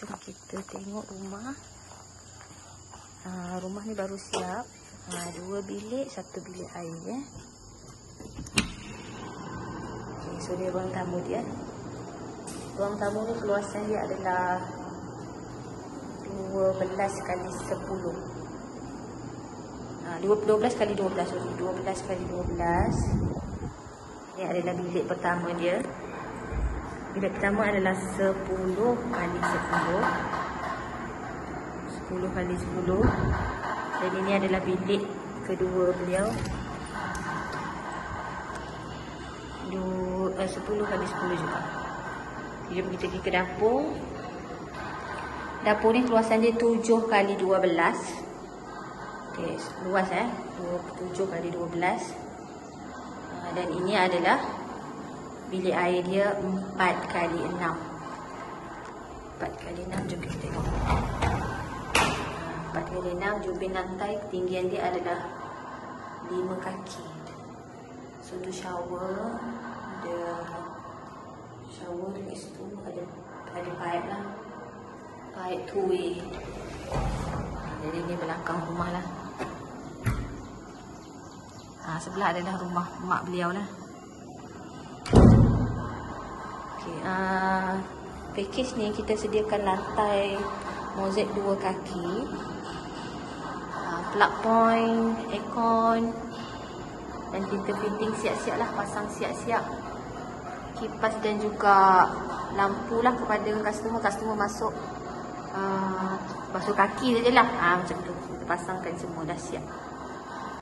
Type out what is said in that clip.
Jom kita tengok rumah. Rumah ni baru siap. 2 bilik, 1 bilik air. Okay, so dia ruang tamu dia. Ruang tamu ni keluasan dia adalah 12 kali 10. 12 kali 12, sorry. 12 kali 12. Ini adalah bilik pertama dia. Bilik pertama adalah 10 kali 10. 10 kali 10. Dan ini adalah bilik kedua beliau. 10 kali 10 juga. Jom kita pergi ke dapur. Dapur ni keluasan dia 7 kali 12. Okay, luas 7 kali 12. Dan ini adalah bilik air dia 4 kali 6. 4 kali 6, jom kita tengok. 4 kali 6, jubin lantai ketinggian dia adalah 5 kaki. So tu shower. Ada shower dekat situ. Ada pipe lah. Pipe 2-way. Jadi ni belakang rumah lah. Sebelah adalah rumah mak beliau lah. Okay, package ni kita sediakan lantai mozaik 2 kaki, plug point, aircon, dan kita fitting siap-siap lah, pasang siap-siap kipas dan juga lampu lah kepada customer. Customer masuk basuh kaki sajalah. Macam tu kita pasangkan semua dah siap.